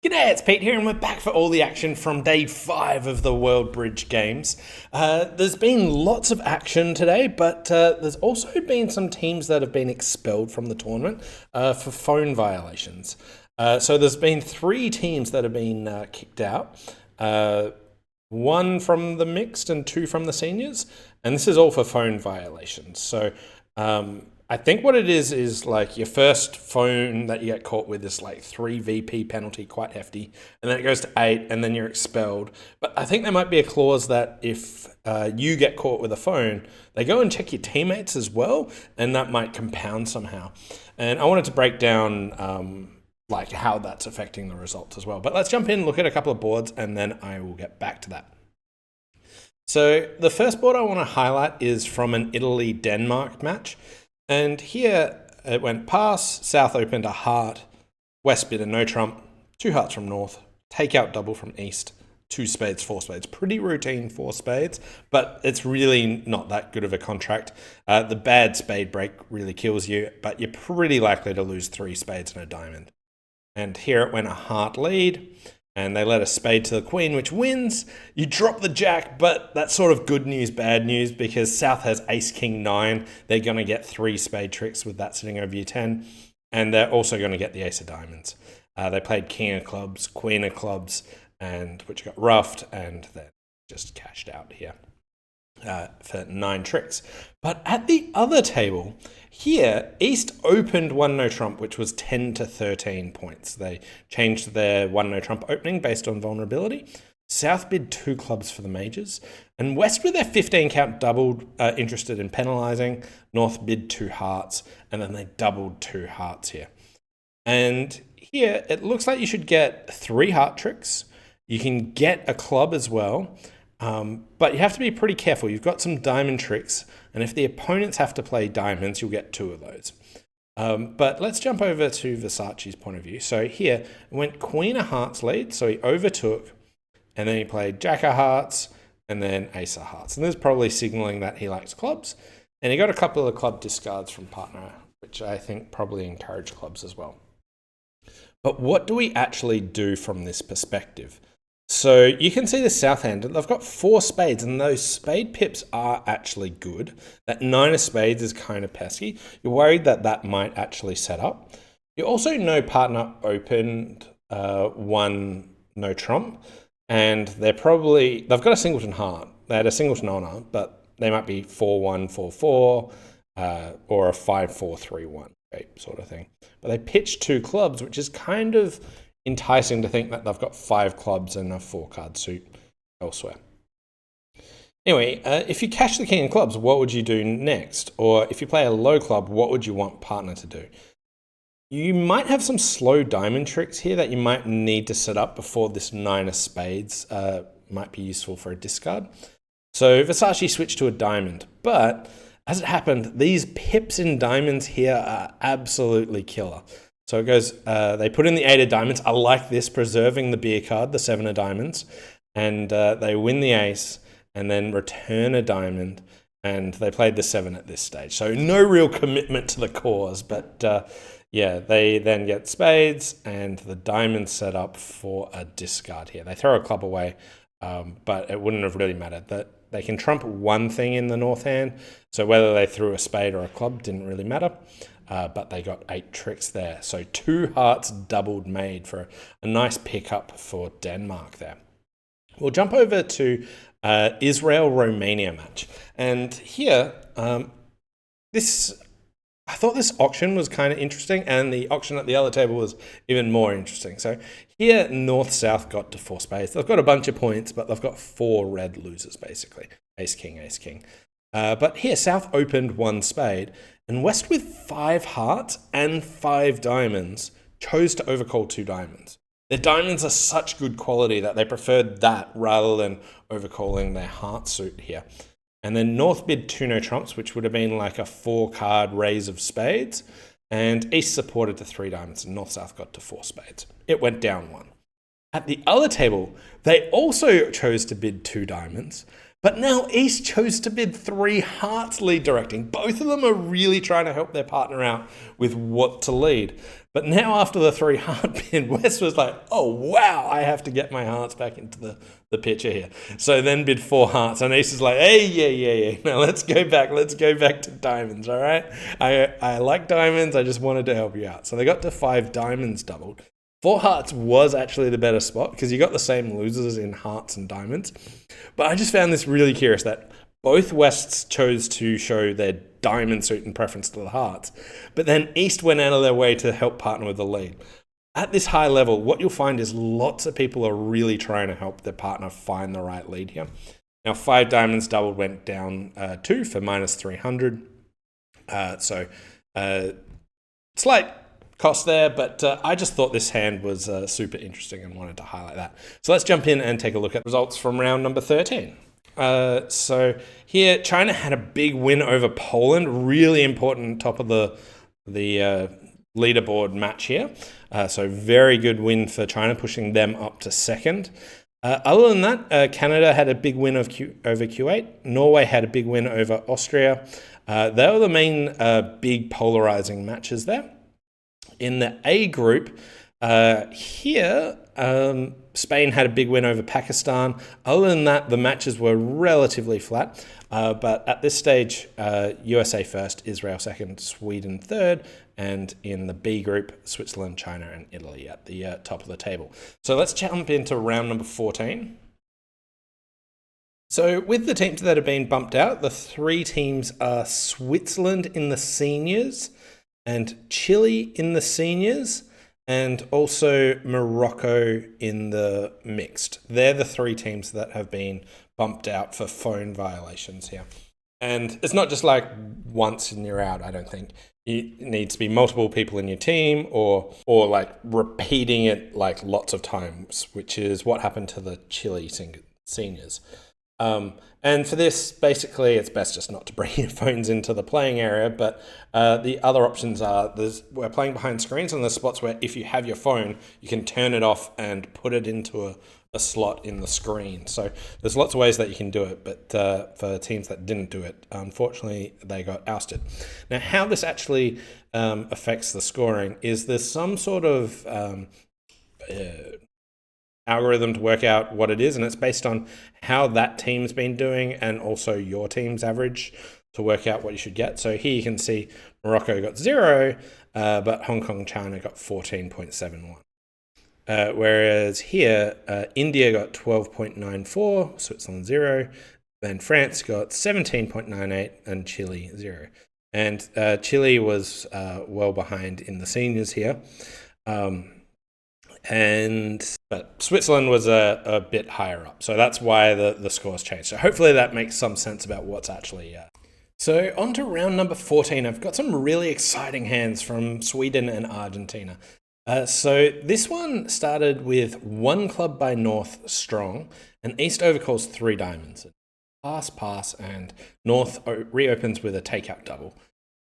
G'day, it's Pete here, and we're back for all the action from day 5 of the World Bridge Games. There's been lots of action today, but there's also been some teams that have been expelled from the tournament for phone violations. So there's been 3 teams that have been kicked out. 1 from the mixed and 2 from the seniors, and this is all for phone violations. So I think what it is like your first phone that you get caught with is like 3 VP penalty, quite hefty, and then it goes to 8, and then you're expelled. But I think there might be a clause that if you get caught with a phone, they go and check your teammates as well, and that might compound somehow. And I wanted to break down like how that's affecting the results as well. But let's jump in, look at a couple of boards, and then I will get back to that. So the first board I want to highlight is from an Italy-Denmark match. And here it went pass, South opened a heart, West bid a no trump, 2 hearts from North, takeout double from East, 2 spades, 4 spades. Pretty routine 4 spades, but it's really not that good of a contract. The bad spade break really kills you, but you're pretty likely to lose 3 spades and a diamond. And here it went a heart lead, and they let a spade to the queen, which wins. You drop the jack, but that's sort of good news, bad news, because South has ace, king, 9. They're going to get 3 spade tricks with that sitting over your 10, and they're also going to get the ace of diamonds. They played king of clubs, queen of clubs, and which got roughed, and then just cashed out here for 9 tricks. But at the other table, here, East opened 1 no trump, which was 10 to 13 points. They changed their 1 no trump opening based on vulnerability. South bid 2 clubs for the majors, and West with their 15 count doubled, interested in penalising. North bid 2 hearts, and then they doubled 2 hearts here. And here, it looks like you should get 3 heart tricks. You can get a club as well. But you have to be pretty careful. You've got some diamond tricks, and if the opponents have to play diamonds, you'll get 2 of those. But let's jump over to Versace's point of view. So here, it went queen of hearts lead, so he overtook, and then he played jack of hearts, and then ace of hearts. And this is probably signaling that he likes clubs. And he got a couple of club discards from partner, which I think probably encourage clubs as well. But what do we actually do from this perspective? So you can see the South hand, they've got 4 spades, and those spade pips are actually good. That 9 of spades is kind of pesky. You're worried that that might actually set up. You also know partner opened 1 no trump, and they've got a singleton heart. They had a singleton honor, but they might be 4-1, 4-4, or a 5-4-3-1 sort of thing. But they pitched 2 clubs, which is kind of enticing to think that they've got 5 clubs and a 4-card suit elsewhere. Anyway, if you cash the king of clubs, what would you do next? Or if you play a low club, what would you want partner to do? You might have some slow diamond tricks here that you might need to set up before this 9 of spades might be useful for a discard. So Versace switched to a diamond, but as it happened, these pips in diamonds here are absolutely killer. So it goes, they put in the 8 of diamonds. I like this, preserving the beer card, the 7 of diamonds. And they win the ace and then return a diamond. And they played the 7 at this stage. So no real commitment to the cause. But yeah, they then get spades and the diamond set up for a discard here. They throw a club away, but it wouldn't have really mattered. That they can trump 1 thing in the North hand. So whether they threw a spade or a club didn't really matter. But they got 8 tricks there. So 2 hearts doubled made for a nice pickup for Denmark there. We'll jump over to Israel-Romania match. And here, I thought this auction was kind of interesting, and the auction at the other table was even more interesting. So here, North-South got to 4 spades. They've got a bunch of points, but they've got 4 red losers, basically. Ace-king, ace-king. But here, South opened 1 spade, and West with 5 hearts and 5 diamonds chose to overcall 2 diamonds. Their diamonds are such good quality that they preferred that rather than overcalling their heart suit here. And then North bid 2 no trumps, which would have been like a 4-card raise of spades, and East supported to 3 diamonds, and North-South got to 4 spades. It went down 1. At the other table, they also chose to bid 2 diamonds, But now East chose to bid 3 hearts lead directing. Both of them are really trying to help their partner out with what to lead. But now after the 3 heart bid, West was like, oh wow, I have to get my hearts back into the picture here. So then bid 4 hearts, and East is like, hey, yeah. Now let's go back to diamonds, all right? I like diamonds, I just wanted to help you out. So they got to 5 diamonds doubled. 4 hearts was actually the better spot because you got the same losers in hearts and diamonds. But I just found this really curious that both Wests chose to show their diamond suit in preference to the hearts, but then East went out of their way to help partner with the lead. At this high level, what you'll find is lots of people are really trying to help their partner find the right lead here. Now, 5 diamonds doubled went down 2 for minus 300. Slight cost there, but I just thought this hand was super interesting and wanted to highlight that. So let's jump in and take a look at results from round number 13. So here, China had a big win over Poland, really important top of the leaderboard match here. So very good win for China, pushing them up to second. Other than that, Canada had a big win over Kuwait. Norway had a big win over Austria. They were the main big polarizing matches there. In the A group, here, Spain had a big win over Pakistan. Other than that, the matches were relatively flat. But at this stage, USA first, Israel second, Sweden third, and in the B group, Switzerland, China, and Italy at the top of the table. So let's jump into round number 14. So with the teams that have been bumped out, the 3 teams are Switzerland in the seniors, and Chile in the seniors, and also Morocco in the mixed. They're the 3 teams that have been bumped out for phone violations here. And it's not just like once and you're out, I don't think. It needs to be multiple people in your team or like repeating it like lots of times, which is what happened to the Chile seniors. And for this, basically, it's best just not to bring your phones into the playing area. But the other options are, we're playing behind screens, and there's spots where if you have your phone, you can turn it off and put it into a slot in the screen. So there's lots of ways that you can do it. But for teams that didn't do it, unfortunately, they got ousted. Now, how this actually affects the scoring is there's some sort of algorithm to work out what it is, and it's based on how that team's been doing and also your team's average to work out what you should get. So here you can see Morocco got 0, but Hong Kong, China got 14.71. Whereas here, India got 12.94, Switzerland 0, and France got 17.98, and Chile 0. And Chile was well behind in the seniors here. But Switzerland was a bit higher up. So that's why the scores changed. So hopefully that makes some sense about what's actually... So on to round number 14. I've got some really exciting hands from Sweden and Argentina. So this one started with 1 club by North strong, and East overcalls 3 diamonds. Pass, and North reopens with a takeout double.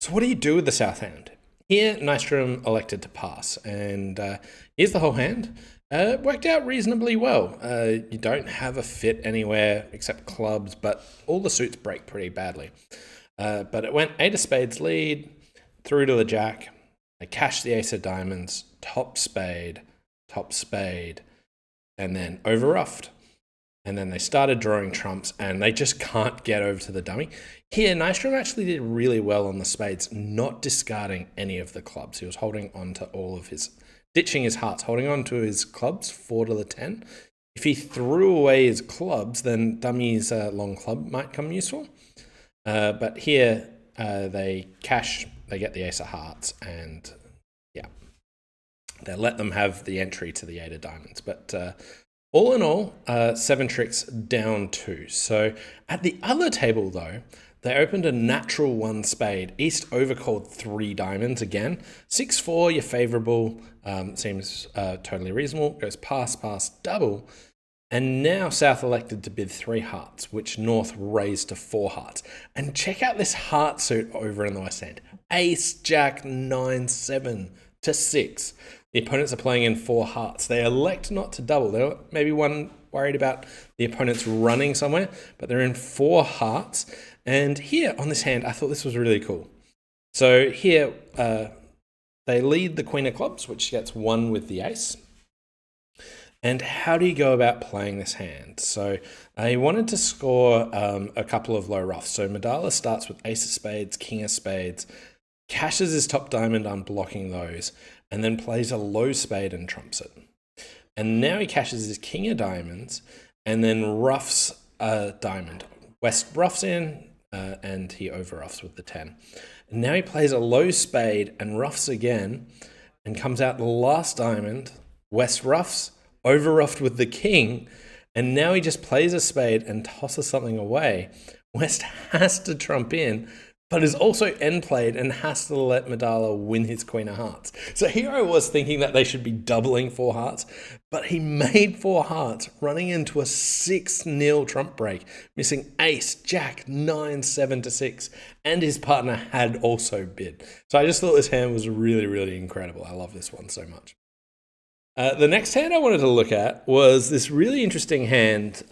So what do you do with the South hand? Here, Nystrom elected to pass, and here's the whole hand. It worked out reasonably well. You don't have a fit anywhere except clubs, but all the suits break pretty badly. But it went 8 of spades lead, through to the jack. They cashed the ace of diamonds, top spade, and then overruffed. And then they started drawing trumps, and they just can't get over to the dummy. Here, Nystrom actually did really well on the spades, not discarding any of the clubs. He was holding on to all of his, ditching his hearts, holding on to his clubs, 4 to the 10. If he threw away his clubs, then dummy's long club might come useful. But here, they cash, they get the ace of hearts, and yeah, they let them have the entry to the 8 of diamonds. But all in all, 7 tricks down 2. So at the other table, though, they opened a natural 1 spade. East overcalled 3 diamonds again. 6-4, you're favorable. Seems totally reasonable. Goes pass, double. And now South elected to bid 3 hearts, which North raised to 4 hearts. And check out this heart suit over in the West End. Ace, Jack, 9, 7. to 6. The opponents are playing in 4 hearts. They elect not to double. They're maybe one worried about the opponents running somewhere, but they're in 4 hearts. And here on this hand, I thought this was really cool. So here, they lead the Queen of Clubs, which gets 1 with the ace. And how do you go about playing this hand? So he wanted to score a couple of low ruffs. So Medalla starts with ace of spades, king of spades, cashes his top diamond, unblocking those, and then plays a low spade and trumps it. And now he cashes his king of diamonds and then ruffs a diamond. West ruffs in and he over ruffs with the 10. And now he plays a low spade and ruffs again and comes out the last diamond. West ruffs, over ruffed with the king, and now he just plays a spade and tosses something away. West has to trump in, but is also end played and has to let Medalla win his Queen of Hearts. So here I was thinking that they should be doubling 4 hearts, but he made 4 hearts, running into a 6-0 trump break, missing ace, jack, 9, 7 to 6, and his partner had also bid. So I just thought this hand was really, really incredible. I love this one so much. The next hand I wanted to look at was this really interesting hand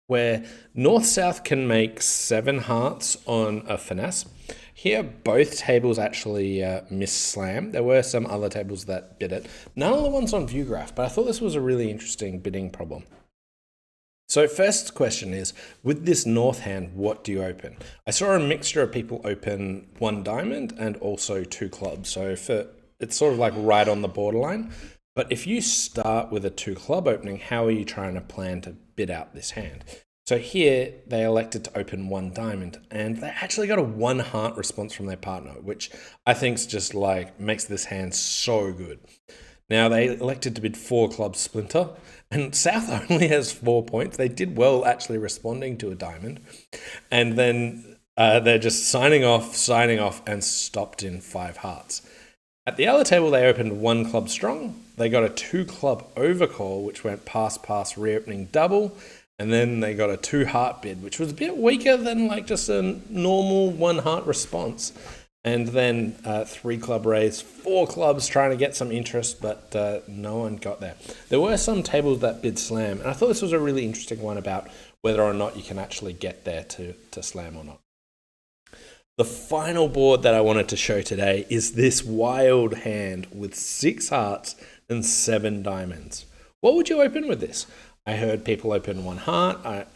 where North-South can make 7 hearts on a finesse. Here, both tables actually miss slam. There were some other tables that bid it. None of the ones on view graph, but I thought this was a really interesting bidding problem. So first question is, with this North hand, what do you open? I saw a mixture of people open 1 diamond and also 2 clubs. So it's sort of like right on the borderline. But if you start with a 2 club opening, how are you trying to plan to bid out this hand? So here they elected to open 1 diamond and they actually got a 1 heart response from their partner, which I think is just like makes this hand so good. Now they elected to bid 4 clubs splinter and South only has 4 points. They did well actually responding to a diamond. And then they're just signing off and stopped in 5 hearts. At the other table, they opened 1 club strong. They got a 2 club overcall, which went pass, reopening double. And then they got a 2 heart bid, which was a bit weaker than like just a normal 1 heart response. And then 3 club raise, 4 clubs trying to get some interest, but no one got there. There were some tables that bid slam. And I thought this was a really interesting one about whether or not you can actually get there to slam or not. The final board that I wanted to show today is this wild hand with 6 hearts and 7 diamonds. What would you open with this? I heard people open 1 heart, I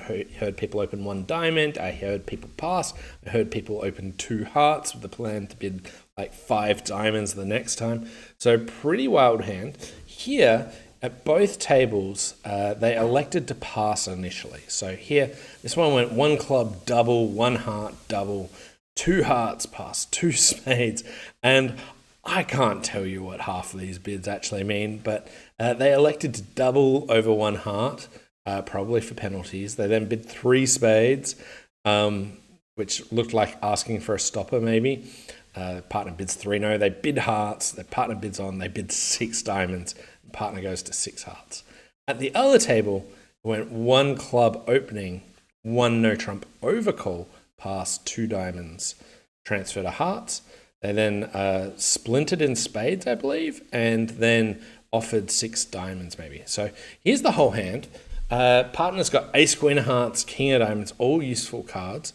heard people open 1 diamond, I heard people pass, I heard people open 2 hearts with the plan to bid like 5 diamonds the next time. So pretty wild hand. Here, at both tables, they elected to pass initially. So here, this one went 1 club double, 1 heart double, 2 hearts pass, 2 spades, and I can't tell you what half of these bids actually mean, but they elected to double over 1 heart, probably for penalties. They then bid 3 spades, which looked like asking for a stopper maybe. The partner bids 3 no, they bid hearts, the partner bids on, they bid 6 diamonds, the partner goes to 6 hearts. At the other table, it went 1 club opening, 1 no trump overcall, pass, 2 diamonds, transfer to hearts. They then splintered in spades, I believe, and then offered 6 diamonds maybe. So here's the whole hand. Partner's got ace, queen of hearts, king of diamonds, all useful cards.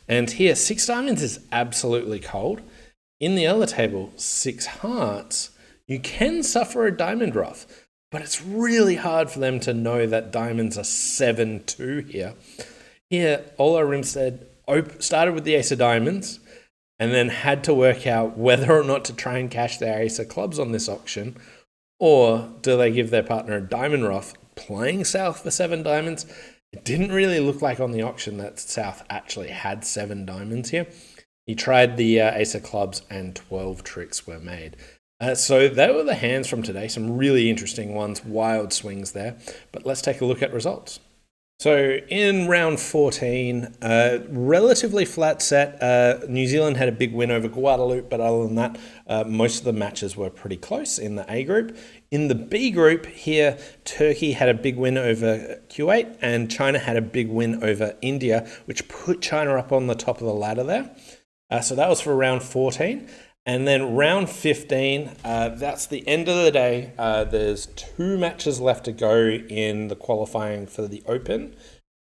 And here, 6 diamonds is absolutely cold. In the other table, 6 hearts, you can suffer a diamond ruff, but it's really hard for them to know that diamonds are 7-2 here. Here, Ola Rimstead started with the ace of diamonds and then had to work out whether or not to try and cash their ace of clubs on this auction, or do they give their partner a diamond ruff playing South for 7 diamonds? It didn't really look like on the auction that South actually had 7 diamonds here. He tried the ace of clubs and 12 tricks were made. So they were the hands from today, some really interesting ones, wild swings there, but let's take a look at results. So in round 14, relatively flat set. New Zealand had a big win over Guadeloupe, but other than that, most of the matches were pretty close in the A group. In the B group here, Turkey had a big win over Kuwait, and China had a big win over India, which put China up on the top of the ladder there. So that was for round 14. And then round 15, that's the end of the day. There's 2 matches left to go in the qualifying for the Open.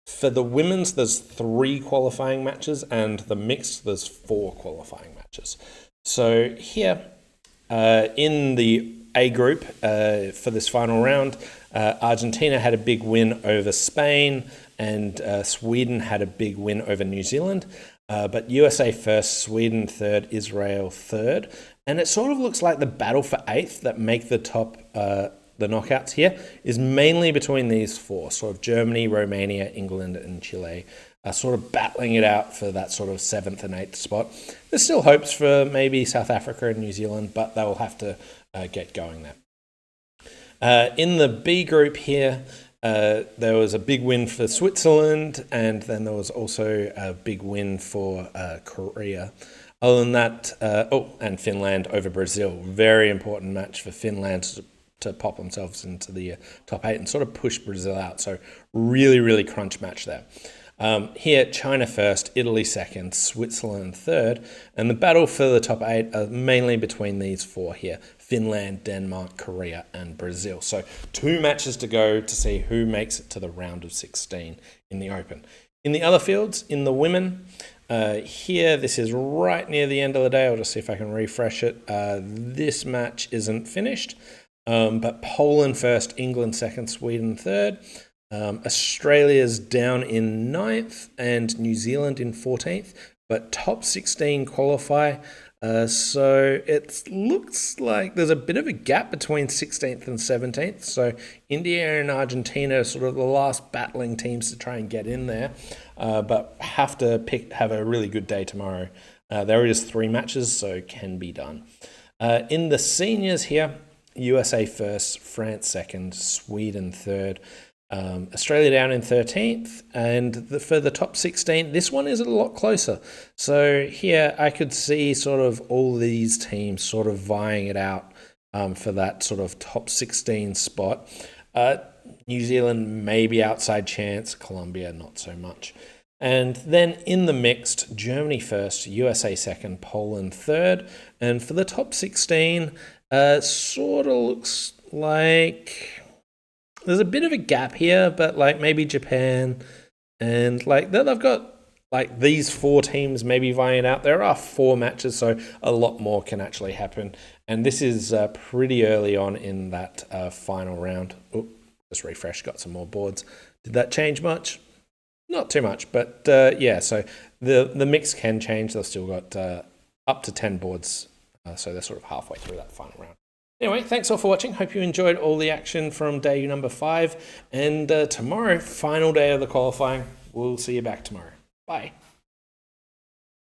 For the women's, there's 3 qualifying matches, and the mixed, there's 4 qualifying matches. So here, in the A group for this final round, Argentina had a big win over Spain, and Sweden had a big win over New Zealand. But USA first, Sweden third, Israel third. And it sort of looks like the battle for 8th that make the top, the knockouts here, is mainly between these 4, sort of Germany, Romania, England, and Chile, sort of battling it out for that sort of 7th and 8th spot. There's still hopes for maybe South Africa and New Zealand, but they'll have to get going there. In the B group here, there was a big win for Switzerland, and then there was also a big win for Korea. Other than that, and Finland over Brazil. Very important match for Finland to pop themselves into the top 8 and sort of push Brazil out. So really, really crunch match there. Here, China first, Italy second, Switzerland third, and the battle for the top 8 are mainly between these 4 here: Finland, Denmark, Korea, and Brazil. So 2 matches to go to see who makes it to the round of 16 in the Open. In the other fields, in the women, here, this is right near the end of the day. I'll just see if I can refresh it. This match isn't finished, but Poland first, England second, Sweden third. Australia's down in 9th and New Zealand in 14th, but top 16 qualify. So it looks like there's a bit of a gap between 16th and 17th. So India and Argentina are sort of the last battling teams to try and get in there, but have a really good day tomorrow. There is 3 matches, so can be done. In the seniors here, USA first, France second, Sweden third. Australia down in 13th, and for the top 16, this one is a lot closer. So here I could see sort of all these teams sort of vying it out for that sort of top 16 spot. New Zealand maybe outside chance, Colombia not so much. And then in the mixed, Germany first, USA second, Poland third. And for the top 16, sort of looks like there's a bit of a gap here, but like maybe Japan, and like they've got like these 4 teams maybe vying out. There are 4 matches, so a lot more can actually happen. And this is pretty early on in that final round. Oh, just refresh, got some more boards. Did that change much? Not too much, but yeah, so the mix can change. They've still got up to 10 boards, so they're sort of halfway through that final round. Anyway, thanks all for watching. Hope you enjoyed all the action from day number 5. And tomorrow, final day of the qualifying. We'll see you back tomorrow. Bye.